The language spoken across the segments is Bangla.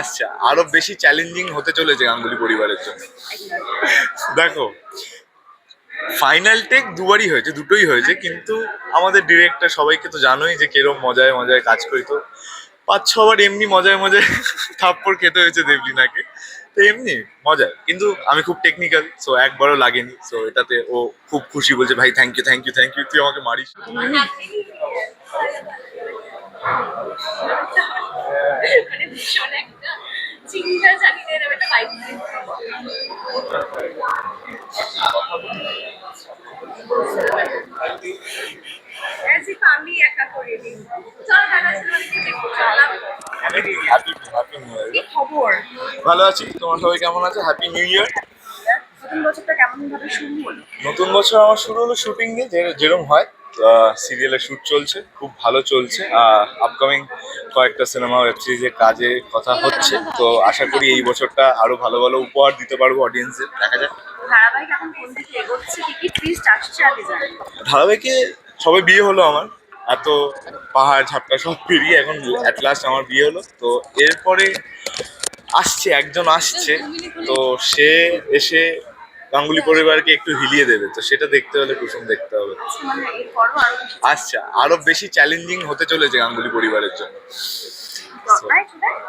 আচ্ছা, আরো বেশি চ্যালেঞ্জিং হতে চলেছে গাঙ্গুলি পরিবারের জন্য। দেখো, ফাইনাল টেক দুবারই হয়েছে, দুটোই হয়েছে, কিন্তু আমাদের ডিরেক্টর সবাইকে তো জানোই যে কিরম মজায় মজায় কাজ করি। তো 5-6 বার এমনি মজায় মজায় থাপ্পড় খেতে হয়েছে দেবলিনাকে। তো এমনি মজায়, কিন্তু আমি খুব টেকনিক্যাল, সো একবারও লাগেনি। সো এটাতে ও খুব খুশি, বলছে ভাই thank you thank you thank you, তুই আমাকে মারিস না।" মানে ভীষণ একটা চিন্তা জানি না এরকম একটা ভাইব। As if আমি একা করিনি। চল দাদা সিনেমাটি দেখো চলাম। হ্যাপি হ্যাপি নিউ কি ইয়ার। খবর? ভালো আছি, তোমার সবাই কেমন আছে? Happy new year. নতুন বছরটা কেমন ভাবে শুরু হলো? নতুন বছর আমার শুরু হলো শুটিং দিয়ে, যেরকম হয়। সিরিয়ালের শুট চলছে, খুব ভালো চলছে। আপকামিং কয়েকটা সিনেমা ওয়েব সিরিজের কাজে কথা হচ্ছে, তো আশা করি এই বছরটা আরো ভালো ভালো উপহার দিতে পারবো অডিয়েন্সের। দেখা যাক। ধারাবাহিক এখন কোন দিকে এগোচ্ছে, কি কি টুইস্ট আসছে আগে জানি। ধারাবাহিকে সবাই বিয়ে হলো আমার, এত পাহাড় ঝাপটা সব পেরিয়ে এখন অ্যাট লাস্ট আমার বিয়ে হলো। তো এরপরে আসছে একজন আসছে, তো সে এসে গাঙ্গুলি পরিবারকে একটু হিলিয়ে দেবে, তো সেটা দেখতে হলে কুসুম দেখতে হবে। মানে এরপরও আরো বেশি আচ্ছা, আরো বেশি চ্যালেঞ্জিং হতে চলেছে গাঙ্গুলি পরিবারের জন্য। Right right.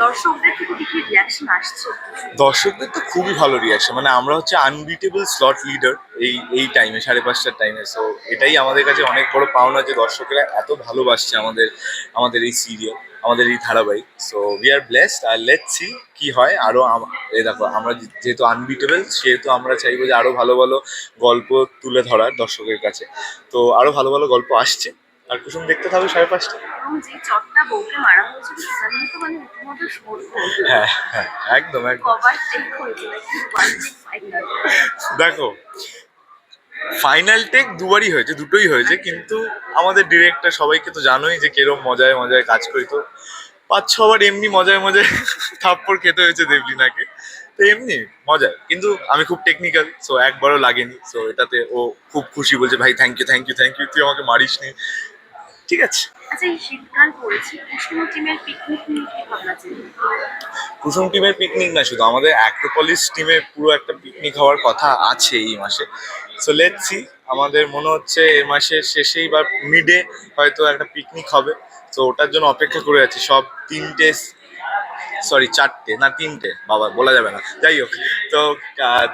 দর্শকদের থেকে কি কি রিয়াকশন আসছে? দর্শকদের তো খুবই ভালো রিয়াকশন, মানে আমরা হচ্ছে আনবিটেবল স্লট লিডার এই টাইমে, 5:30টার টাইমে। সো এটাই আমাদের কাছে অনেক বড় পাওনা যে দর্শকেরা এত ভালোবাসছে আমাদের এই সিরিয়াল, আমাদের এই ধারাবাহিক। সো উই আর ব্লেসড, আর লেটস সি কি হয়। আরো এই দেখো, আমরা যেহেতু আনবিটেবল, সেহেতু আমরা চাইবো যে আরো ভালো ভালো গল্প তুলে ধরার দর্শকের কাছে। তো আরো ভালো ভালো গল্প আসছে, আর কুসুম দেখতে থাকবে 5:30। এবং যে চটটা বউকে মারা হয়েছিল সেটা নিয়ে তো মানে রীতিমতো শোরগোল। হ্যাঁ হ্যাঁ, একদম একদম। কবার টেক হয়েছে নাকি ওয়ান টেক ফাইনাল? দেখো, ফাইনাল টেক দুবারই হয়েছে, দুটোই হয়েছে, কিন্তু আমাদের ডিরেক্টর সবাইকে তো জানোই যে কিরম মজায় মজায় কাজ করি। তো 5-6 বার এমনি মজায় মজায় থাপ্পড় খেতে হয়েছে দেবলিনাকে। তো এমনি মজায়, কিন্তু আমি খুব টেকনিক্যাল, সো একবারও লাগেনি। সো এটাতে ও খুব খুশি, বলছে ভাই thank you thank you thank you, তুই আমাকে মারিস নি। ঠিক আছে। আচ্ছা, এই শীতকাল পড়েছে, কুসুম টিমের পিকনিক নিয়ে কি ভাবনা চিন্তা? কুসুম টিমের পিকনিক না, শুধু আমাদের অ্যাক্রোপলিস টিমের পুরো একটা পিকনিক হওয়ার কথা আছে এই মাসে। সো লেটস সি, আমাদের মনে হচ্ছে এই মাসের শেষেই বা মিডে হয়তো একটা পিকনিক হবে। তো ওটার জন্য অপেক্ষা করে আছি। সব 4টে না 3টে, বাবা বলা যাবে না, যাই হোক। তো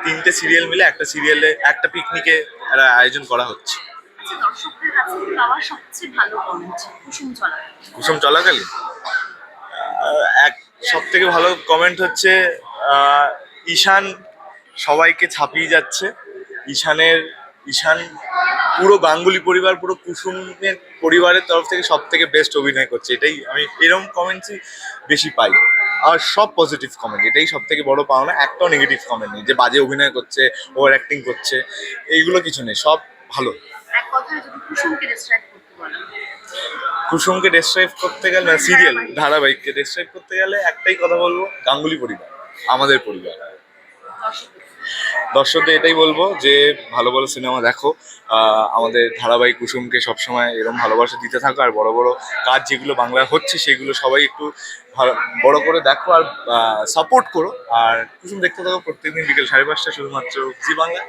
3টে সিরিয়াল মিলে একটা সিরিয়ালে একটা পিকনিকে একটা আয়োজন করা হচ্ছে। আচ্ছা, দর্শকদের কাছ থেকে পাওয়া সবচেয়ে ভালো কমেন্ট কুসুম চলা। কুসুম চলাকালীন এক সব থেকে ভালো কমেন্ট হচ্ছে ঈশান সবাইকে ছাপিয়ে যাচ্ছে। ঈশান পুরো গাঙ্গুলি পরিবার, পুরো কুসুমের পরিবারের তরফ থেকে সব থেকে বেস্ট অভিনয় করছে। এটাই আমি এরকম কমেন্টসই বেশি পাই, আর সব পজিটিভ কমেন্ট। এটাই সব থেকে বড় পাওনা, একটাও নেগেটিভ কমেন্ট নেই যে বাজে অভিনয় করছে, ওভার অ্যাক্টিং করছে, এইগুলো কিছু নেই, সব ভালো। এক কথায় যদি কুসুমকে ডিসক্রাইব করতে বলো? কুসুমকে ডেসক্রাইব করতে গেলে, সিরিয়াল ধারাবাহিককে ডেসক্রাইব করতে গেলে একটাই কথা বলবো, গাঙ্গুলি পরিবার আমাদের পরিবার। দর্শকদের এটাই বলবো যে ভালো ভালো সিনেমা দেখো, আমাদের ধারাবাহিক কুসুমকে সবসময় এরকম ভালোবাসা দিতে থাকো, আর বড় বড় কাজ যেগুলো বাংলায় হচ্ছে সেগুলো সবাই একটু বড় করে দেখো আর সাপোর্ট করো। আর কুসুম দেখতে থাকো প্রত্যেকদিন বিকেল 5:30 শুধুমাত্র জি বাংলা।